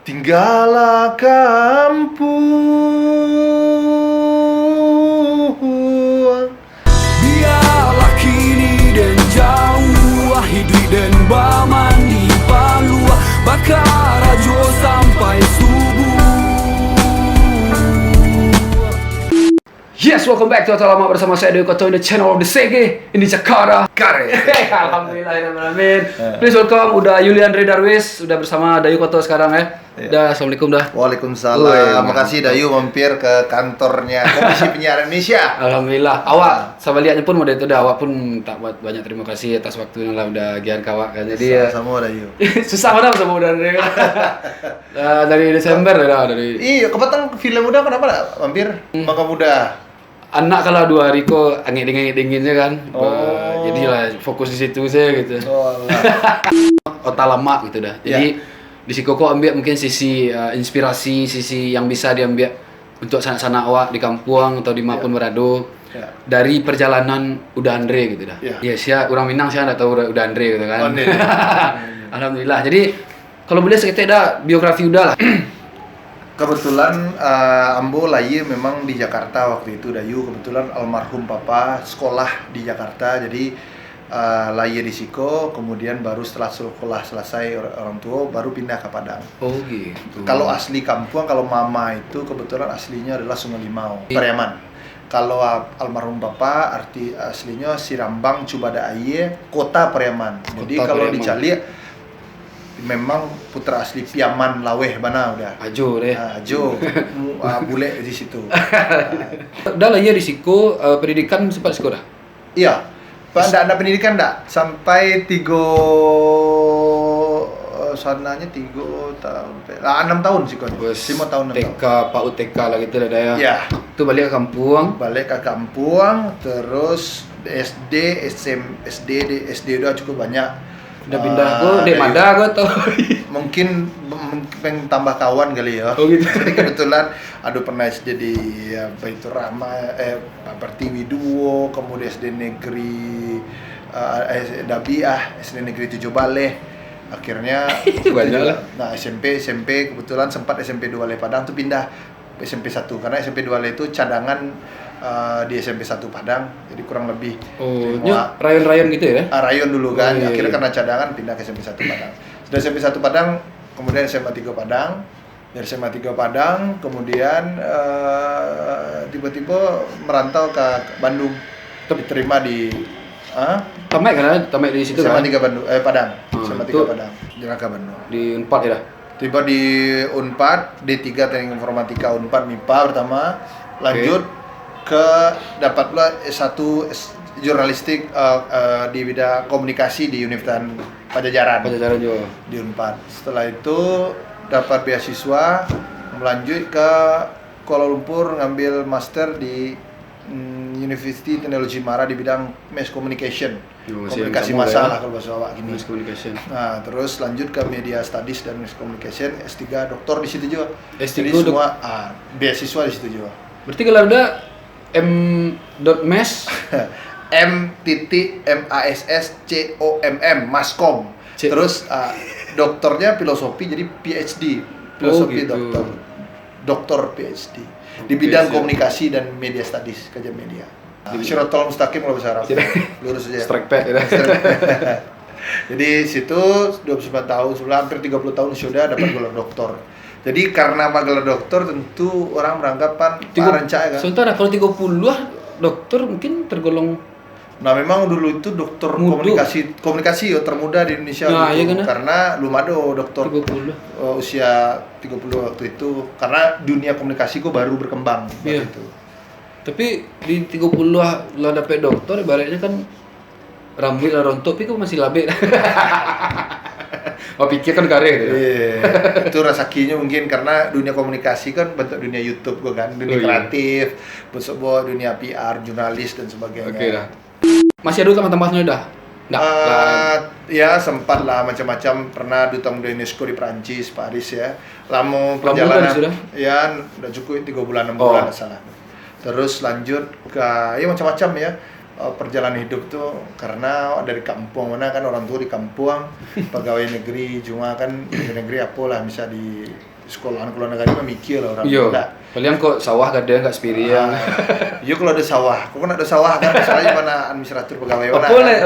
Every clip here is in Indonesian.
Tinggallah kampung. Biarlah kini dan jauh hidup dan bamandi palua bakar rajo sampai subuh. Yes, welcome back to Atau Lama bersama saya Dewi Koto in the channel of the Sege in Jakarta. Alhamdulillah, amin. Please welcome udah Yulian Darwis udah bersama Dayu Koto sekarang ya. Dah, assalamualaikum dah. Waalaikumsalam. Makasih Dayu mampir ke kantornya Komisi Penyiaran Indonesia. Alhamdulillah. Awak sama lihatnya pun model itu dah. Awak pun tak buat banyak terima kasih atas waktunya lah udah gian kawak kan. Jadi sama Dayu. susah mana sama udah dari Desember dah dari. Iya, kebetulan film udah kenapa dah mampir? Maka muda. Anak kalau 2 hari kok angin-dinginnya kan. Jadi lah fokus di situ saya gitu. Otak lama gitu dah. Jadi di situ kok ambil mungkin sisi inspirasi, sisi yang bisa diambil untuk sanak-sanak awak di kampung atau di maupun berado dari perjalanan Uda Andre gitu dah. Ya, saya orang Minang saya enggak tahu Uda Andre gitu kan. Alhamdulillah. Jadi kalau boleh sekitar dah biografi Uda lah. Kebetulan Ambo lahir memang di Jakarta waktu itu Dayu. Kebetulan almarhum papa sekolah di Jakarta, jadi lahir di Siko, kemudian baru setelah sekolah selesai orang tua baru pindah ke Padang. Oh gitu. Kalau asli kampung, kalau mama itu kebetulan aslinya adalah Sungai Limau, Pariaman. Kalau almarhum papa arti aslinya Sirambang Cubada Aye, kota Pariaman. Jadi kalau dicari memang putra asli Piaman Laweh mana udah. Ajo deh. Ajo, bule di situ. Udah lah ya di Siko, pendidikan sempat sekolah. Iya, Pak, ada pendidikan enggak? Sampai 3 sananya 3 tahun, 6 tahun sih kan. 5 tahun 6 TK, tahun. PAUD TK lah gitu lah ya. Iya. Itu balik ke kampung. Balik ke kampung, terus SD, SD udah cukup banyak. Udah pindah ke Mada tuh. Mungkin pengen tambah kawan kali ya. Oh gitu. Jadi kebetulan pernah SD di Baitur Rahmah, Pertiwi Duo, kemudian SD Negeri Dabiah, SD Negeri 7 Baleh. Akhirnya banyak lah. Nah, SMP kebetulan sempat SMP 2 Le Padang tuh pindah SMP 1 karena SMP 2 Le itu cadangan di SMP 1 Padang, jadi kurang lebih rayon-rayon gitu ya? Rayon dulu kan, iya, akhirnya karena cadangan pindah ke SMP 1 Padang. Sudah SMP 1 Padang, kemudian SMA 3 Padang, dari SMA 3 Padang, kemudian tiba-tiba merantau ke Bandung, diterima di Tamek di situ SMA kan? 3 Bandung, Padang, SMA 3 Padang, Jeraka Bandung. Di Unpad ya? Tiba di Unpad, D3 Teknik Informatika Unpad MIPA pertama, lanjut ke dapat pula S1 jurnalistik di bidang komunikasi di Universitas Pajajaran juga di Unpad. Setelah itu dapat beasiswa melanjut ke Kuala Lumpur ngambil master di University Teknologi Mara di bidang Mass Communication, komunikasi massa lah kalau bahasa awak gini. Mass Communication. Nah, terus lanjut ke Media Studies dan Mass Communication, S3 doktor di situ juga. S3 jadi semua beasiswa di situ juga. Berarti kalau udah M.Mes M.MASSCOMM Maskom. Terus doktornya filosofi jadi PhD. Filosofi gitu. Doktor PhD di bidang komunikasi dan media studies, kajian media. Syaratul Mustaqim kalau bahasa Arab. Lurus aja. Strike back ya. Jadi situ 29 tahun, hampir 30 tahun sudah dapat gelar doktor. Jadi karena gelar doktor tentu orang beranggapan rancak kan. Sebentar, kalau 30 dokter mungkin tergolong. Nah, memang dulu itu dokter komunikasi termuda di Indonesia dulu, karena belum ada dokter 30. Usia 30 waktu itu, karena dunia komunikasi kok baru berkembang waktu itu. Tapi di 30 lah dapat dokter, ibaratnya kan rambut lah rontok, tapi kok masih labek. Oh, pikir kan karir gitu. Iya. Itu rezekinya mungkin karena dunia komunikasi kan bentuk dunia YouTube kan, dunia kreatif, sebuah dunia PR, jurnalis dan sebagainya. Oke dah. Masih ada teman-temannya dah? Ya sempat lah macam-macam, pernah duta muda UNESCO di Prancis, Paris ya. Lama perjalanan. Ya, udah cukup 3 bulan 6 bulan salah. Terus lanjut ke macam-macam ya. perjalanan hidup tuh karena dari kampung mana kan orang tua di kampung, pegawai negeri cuma kan negeri apa lah bisa di sekolahan keluar negeri mah mikir lah orang Iya. muda. Kalian kok sawah gak ada nggak spirian. Iya kalau ada sawah, kok kan ada sawah kan misalnya mana administrator pegawai mana. Apa boleh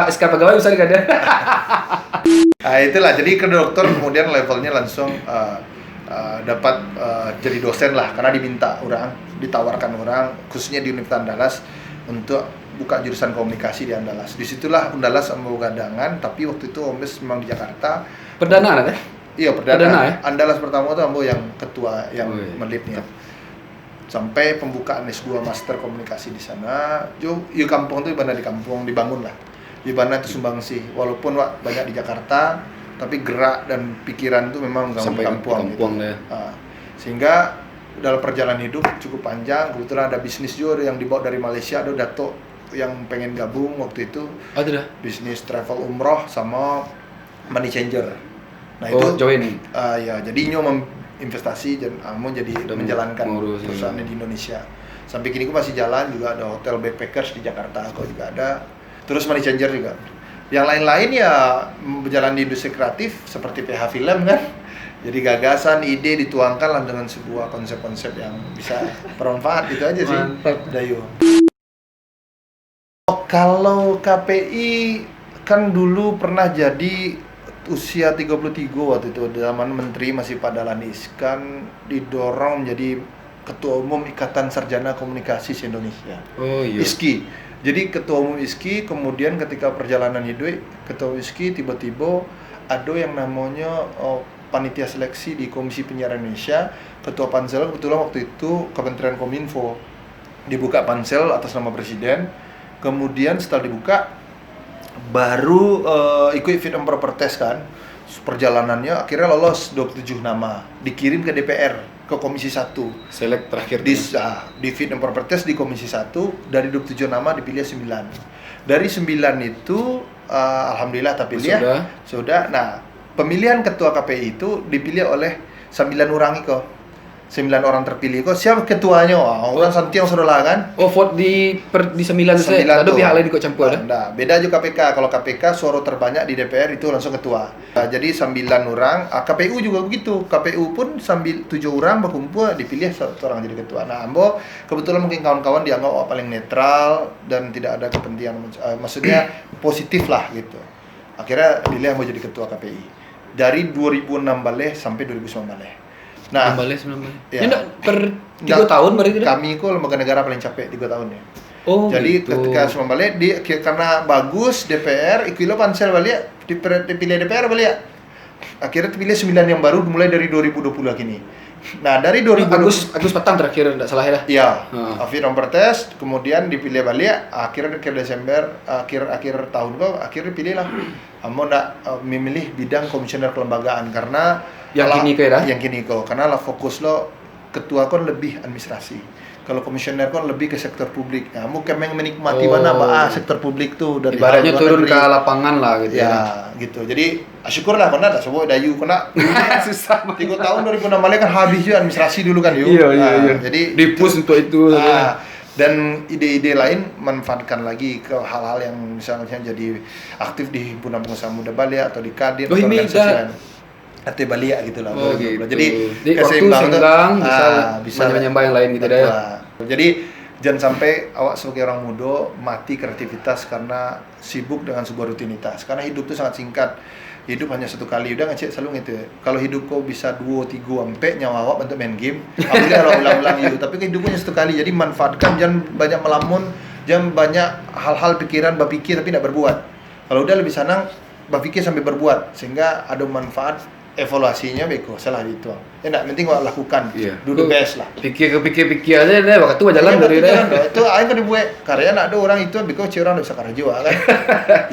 SK pegawai bisa gak ada. Nah itulah jadi ke dokter kemudian levelnya langsung dapat jadi dosen lah karena ditawarkan orang khususnya di Universitas Andalas untuk buka jurusan komunikasi di Andalas. Disitulah Andalas sama Gadangan, tapi waktu itu Omes memang di Jakarta. Perdana kan? Iya perdana ya? Andalas pertama itu Ambo yang ketua yang Oh, iya. melipnya. Sampai pembukaan S2 Master Komunikasi di sana. Yo kampung tuh ibadah di kampung dibangun lah. Ibadah itu sumbangsih. Walaupun banyak di Jakarta, tapi gerak dan pikiran itu memang di Sampai kampung. kampung gitu. ya. Sehingga dalam perjalanan hidup cukup panjang. Kebetulan ada bisnis juga yang dibawa dari Malaysia. Ada Dato yang pengen gabung waktu itu. Oh, itu dah. Bisnis travel umroh sama money changer. Nah Oh, itu join. ya jadi nyo investasi dan mau jadi Udah menjalankan ngurus, perusahaannya di Indonesia. Sampai kini aku masih jalan juga ada hotel backpackers di Jakarta, kok juga ada. Terus money changer juga. Yang lain-lain ya berjalan di industri kreatif seperti PH Film kan. Jadi gagasan, ide dituangkan lah dengan sebuah konsep-konsep yang bisa bermanfaat itu aja sih. Mantap. Dayu. Kalau KPI kan dulu pernah jadi usia 33 waktu itu zaman menteri masih Pak Dahlan Iskan didorong menjadi ketua umum Ikatan Sarjana Komunikasi se-Indonesia. Oh iya. ISKI. Jadi ketua umum ISKI kemudian ketika perjalanan hidup ketua ISKI tiba-tiba ada yang namanya panitia seleksi di Komisi Penyiaran Indonesia, ketua pansel kebetulan waktu itu Kementerian Kominfo. Dibuka pansel atas nama presiden. Kemudian setelah dibuka baru ikut fit and proper test kan. Perjalanannya akhirnya lolos 27 nama, dikirim ke DPR, ke Komisi 1. Select terakhir. Di fit and proper test di Komisi 1 dari 27 nama dipilih 9. Dari 9 itu alhamdulillah terpilih. Sudah. Nah, pemilihan ketua KPI itu dipilih oleh 9 orang itu. 9 orang terpilih kok siapa ketuanya? Orang Santiang Saudara kan? Oh, vote di 9 saya. Ada tuh. pihak lain ikut campur dah. Nah, beda juga KPK. Kalau KPK suara terbanyak di DPR itu langsung ketua. Nah, jadi 9 orang, KPU juga begitu. KPU pun 7 orang berkumpul dipilih satu orang jadi ketua. Nah, Ambo kebetulan mungkin kawan-kawan dianggap paling netral dan tidak ada kepentingan maksudnya positif lah gitu. Akhirnya pilih Ambo jadi ketua KPI. Dari 2006 balik sampai 2009 balik. Nah, 19. ya. Ya enggak per 3 tahun berarti dah. Kami kok lembaga negara paling capek 3 tahun ya. Oh, Jadi gitu. ketika semua balik karena bagus DPR, ikilo pansel balik dipilih DPR balik. Akhirnya terpilih 9 yang baru mulai dari 2020 kini. Nah, dari 2020 Agus petang terakhir enggak salah ya dah. Iya, Heeh. fit and proper test, kemudian dipilih balik, akhir Desember, akhir tahun kok, akhirnya pilih lah. Kamu ndak memilih bidang komisioner kelembagaan karena Yang kini kok ya dah? Yang kini kok, karena lah fokus lo ketua kon lebih administrasi. Kalau komisioner kon lebih ke sektor publik. Kamu kemeng menikmati mana sektor publik tuh dari Ibaratnya luar turun negeri. ke lapangan lah gitu Ya, gitu. Jadi syukurlah kena tak semua dayu kena. Susah. 3 tahun 2016 kan habis juga administrasi dulu kan yuk. Iya. Jadi Di-push untuk itu. dan ide-ide lain manfaatkan lagi ke hal-hal yang misalnya jadi aktif di himpunan pengusaha muda Bali atau di Kadin Oh, atau ini organisasi dah. lain. Ate Bali ya gitu lah. Oh, 2012. gitu. Jadi waktu keseimbangan tuh, senggang bisa lah. menyembah yang lain gitu Betul dah. ya. lah. Jadi jangan sampai awak sebagai orang muda mati kreativitas karena sibuk dengan sebuah rutinitas. Karena hidup itu sangat singkat. Hidup hanya satu kali. Udah ngecek selalu gitu. Kalau hidup kau bisa 2, 3 sampai nyawa awak untuk main game. Alhamdulillah kalau ulang-ulang itu. Tapi hidupnya satu kali. Jadi manfaatkan, jangan banyak melamun, jangan banyak hal-hal pikiran berpikir tapi tidak berbuat. Kalau udah lebih senang berpikir sampai berbuat sehingga ada manfaat. Evaluasinya beko salah itu. Ya enggak, penting awak lakukan. Iya. Do the best lah. Pikir aja deh, waktu itu jalan Iya, dari betul, deh. jalan. Itu aing kan dibuat karya nak ada orang itu beko orang bisa karya jiwa kan.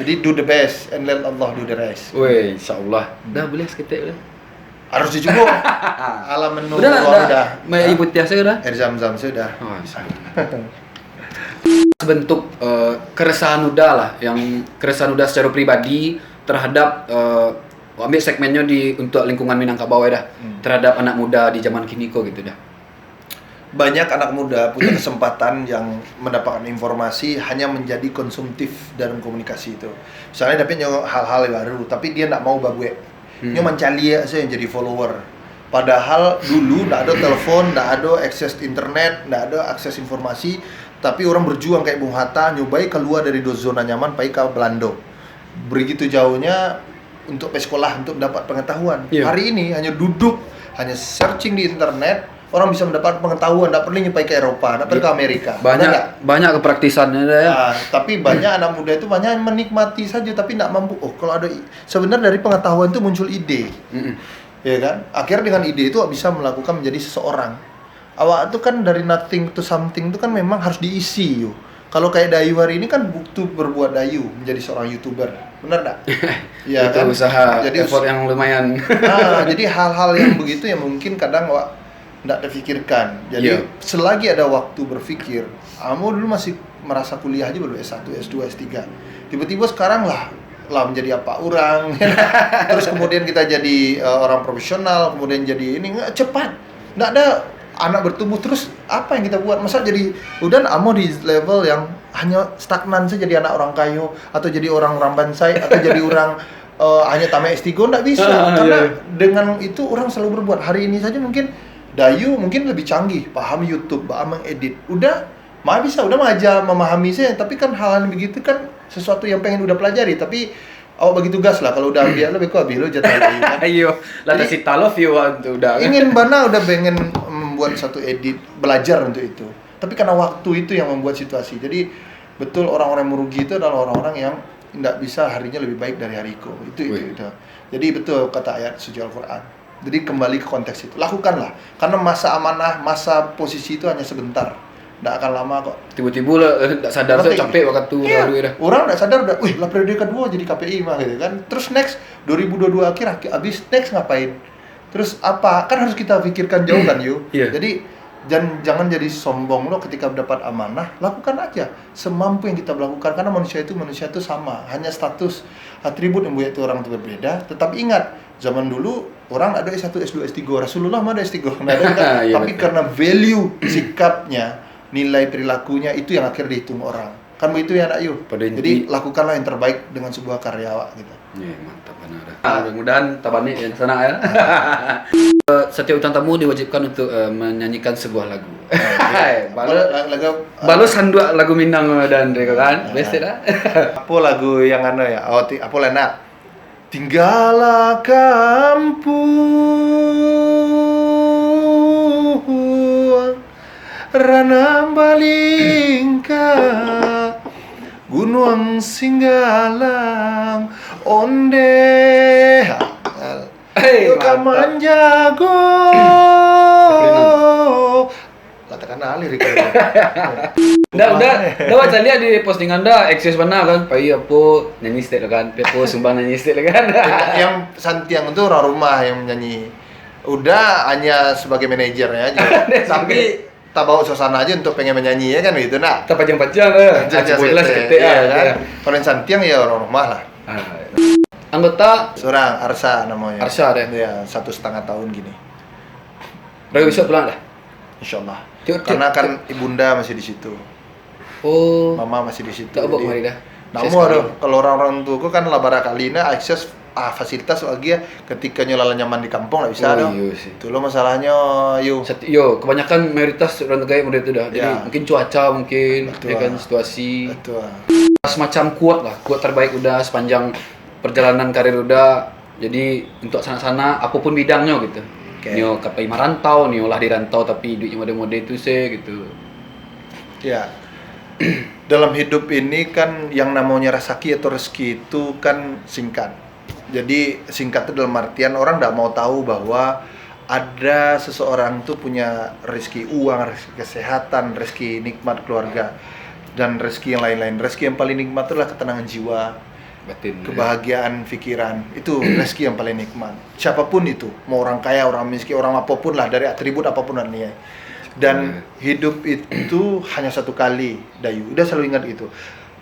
Jadi do the best and let Allah do the rest. Weh, insyaallah. Dah boleh seketik dah. Harus dicoba. Alam menu Udah udah. dah. Mai ibu tiasa dah. Air zam-zam sudah. Oh, bentuk keresahan Uda lah, yang keresahan Uda secara pribadi terhadap ambil segmennya untuk lingkungan Minangkabau dah, terhadap anak muda di zaman kini kok gitu dah. banyak anak muda punya kesempatan yang mendapatkan informasi hanya menjadi konsumtif dalam komunikasi itu. Misalnya dapat hal-hal yang baru, tapi dia nggak mau babue. Dia mencari aja yang jadi follower. Padahal dulu nggak ada telepon, nggak ada akses internet, nggak ada akses informasi, tapi orang berjuang kayak Bung Hatta, nyobai keluar dari zona nyaman, pergi ke Belanda. Begitu jauhnya untuk ke sekolah, untuk dapat pengetahuan. Hari ini hanya duduk, hanya searching di internet, orang bisa mendapat pengetahuan, tidak perlu nyampai ke Eropa, tidak perlu ke Amerika. Banyak kepraktisannya ya. Tapi banyak anak muda itu banyak yang menikmati saja, tapi tidak mampu. Oh, kalau ada sebenarnya dari pengetahuan itu muncul ide, ya kan? Akhirnya dengan ide itu bisa melakukan menjadi seseorang. Awak itu kan dari nothing to something itu kan memang harus diisi yuk. Kalau kayak Dayu hari ini kan butuh berbuat Dayu menjadi seorang YouTuber, benar tak? Ya itu kan? Usaha, jadi effort yang lumayan. Jadi hal-hal yang begitu yang mungkin kadang awak tidak terfikirkan. Jadi selagi ada waktu berpikir, kamu dulu masih merasa kuliah aja baru S1, S2, S3. Tiba-tiba sekarang lah menjadi apa orang. Terus kemudian kita jadi orang profesional, kemudian jadi ini cepat. Tidak ada anak bertumbuh terus apa yang kita buat? Masa jadi udah amo di level yang hanya stagnan saja jadi anak orang kayo atau jadi orang rambansai atau jadi orang hanya tamat S3 tidak bisa. Karena dengan itu orang selalu berbuat. Hari ini saja mungkin Dayu mungkin lebih canggih, paham YouTube, paham mengedit. Udah mah aja memahami saya, tapi kan hal-hal begitu kan sesuatu yang pengen udah pelajari, tapi awak bagi tugas lah kalau udah ambil lebih kok ambil lo jatuh lagi kan. Ayo, lah si talo view udah. Ingin udah pengen membuat satu edit, belajar untuk itu. Tapi karena waktu itu yang membuat situasi. Jadi betul orang-orang yang merugi itu adalah orang-orang yang tidak bisa harinya lebih baik dari hariku. Itu. Jadi betul kata ayat suci Al-Qur'an. Jadi kembali ke konteks itu, lakukanlah. Karena masa amanah, masa posisi itu hanya sebentar, tidak akan lama kok. Tiba-tiba lah, tidak sadar saya capek waktu lalu ya. Orang tidak sadar udah, lah periode kedua jadi KPI mah gitu kan. Terus next 2022 akhir habis next ngapain? Terus apa? Kan harus kita pikirkan jauh kan yuk. Jadi jangan jadi sombong lo ketika dapat amanah, lakukan aja semampu yang kita lakukan karena manusia itu sama, hanya status atribut yang membuat itu orang itu berbeda. Tetapi ingat, zaman dulu orang ada S1, S2, S3, Rasulullah mah ada S3, tapi karena value sikapnya, nilai perilakunya itu yang akhirnya dihitung orang. Kan begitu ya nak Yu. Jadi lakukanlah yang terbaik dengan sebuah karya awak gitu. Mantap benar. Mudah-mudahan tabani yang sana ya. Setiap utang tamu diwajibkan untuk menyanyikan sebuah lagu. Balu sandua lagu Minang dan Reko kan? Best dah. Apa lagu yang ya? Apa enak? Tinggallah kampung Ranam Balingka Gunung Singgalang Onde Kamanjago katakan alir itu. Udah baca lihat di postingan dah eksis mana kan, pai apa nyanyi state kan, pepo sumbang nyanyi state kan. Yang Santiang itu orang rumah yang menyanyi. Udah hanya sebagai manajernya aja. Tapi tak bawa suasana aja untuk pengen menyanyi ya kan gitu nak. Tak pajang-pajang jelas gitu ya. Kalau yang Santiang ya orang rumah lah. Anggota seorang Arsa namanya. Arsa deh. Ya 1,5 tahun gini. Udah bisa pulang dah. Insyaallah. Karena kan ibunda masih di situ. Oh. Mama masih di situ. Tak bawa mari dah. Namun kalau orang-orang tuaku kan labara kalina akses fasilitas lagi ya ketika nyolala nyaman di kampung nggak bisa dong. Itu lo masalahnya kebanyakan mayoritas orang gaya muda itu dah. Jadi mungkin cuaca mungkin ya kan situasi. Betul. Semacam kuat terbaik udah sepanjang perjalanan karir udah. Jadi untuk sana-sana apapun bidangnya gitu. Nio kapai marantau, nio lah di rantau tapi duitnya mode-mode itu gitu. Ya. Dalam hidup ini kan yang namanya rezeki atau rezeki itu kan singkat. Jadi singkat itu dalam artian orang tidak mau tahu bahwa ada seseorang tuh punya rezeki uang, rezeki kesehatan, rezeki nikmat keluarga dan rezeki yang lain-lain. Rezeki yang paling nikmat itulah ketenangan jiwa, batin, kebahagiaan pikiran. Itu rezeki yang paling nikmat. Siapapun itu, mau orang kaya, orang miskin, orang apapun lah, dari atribut apapun dia. Dan hidup itu hanya satu kali, Dayu. Udah selalu ingat itu.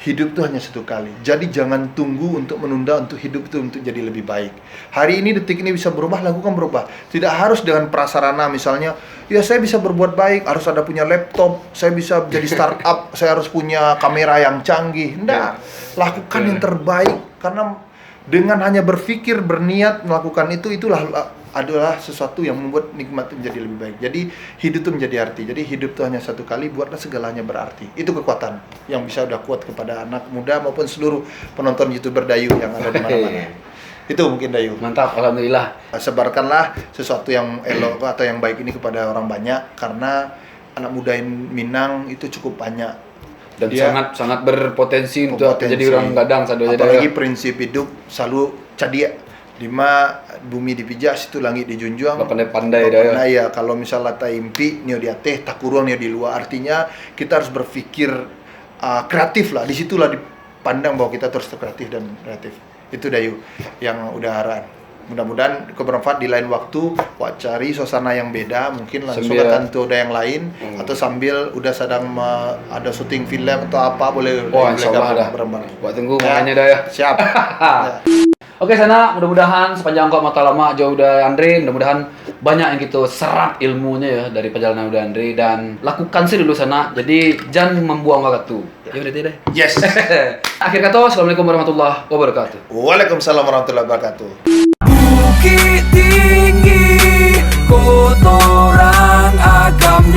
hidup itu hanya satu kali. Jadi jangan tunggu untuk menunda untuk hidup itu untuk jadi lebih baik. Hari ini, detik ini bisa berubah, lakukan berubah. Tidak harus dengan prasarana, misalnya, ya saya bisa berbuat baik, harus ada punya laptop, saya bisa jadi startup, saya harus punya kamera yang canggih. Enggak, lakukan yang terbaik. Karena dengan hanya berpikir, berniat melakukan itu, itulah adalah sesuatu yang membuat nikmat itu menjadi lebih baik. Jadi hidup itu menjadi arti. Jadi hidup itu hanya satu kali, buatlah segalanya berarti. Itu kekuatan yang bisa udah kuat kepada anak muda maupun seluruh penonton YouTuber Dayu yang ada di mana-mana. Itu mungkin Dayu. Mantap, alhamdulillah. Sebarkanlah sesuatu yang elok atau yang baik ini kepada orang banyak, karena anak muda Minang itu cukup banyak. Dan sangat berpotensi untuk jadi orang gadang. Apalagi prinsip hidup selalu cadia. Lima bumi dipijak, situ langit dijunjung. Pandai-pandai dah ya. Kalau misalnya tak impi, nio di ateh, tak kurang nio di luar. Artinya kita harus berpikir kreatif lah. Disitulah dipandang bahwa kita terus kreatif dan kreatif. Itu Dayu yang udah arahan. Mudah-mudahan bermanfaat di lain waktu. Wak cari suasana yang beda, mungkin langsung tentu ada yang lain, atau sambil udah sedang ada syuting film atau apa, boleh. Wah, insyaallah ada. Wak tunggu makanya dah ya. Siap. Ya. Oke Sana, mudah-mudahan sepanjang kau mata lama jauh dari Andre, mudah-mudahan banyak yang kita serap ilmunya ya dari perjalanan udah Andre, dan lakukan sih dulu Sana. Jadi jangan membuang waktu. Ya udah deh. Yes. Akhir kata, assalamualaikum warahmatullahi wabarakatuh. Waalaikumsalam warahmatullahi wabarakatuh. Bukit tinggi, kotoran agamnya.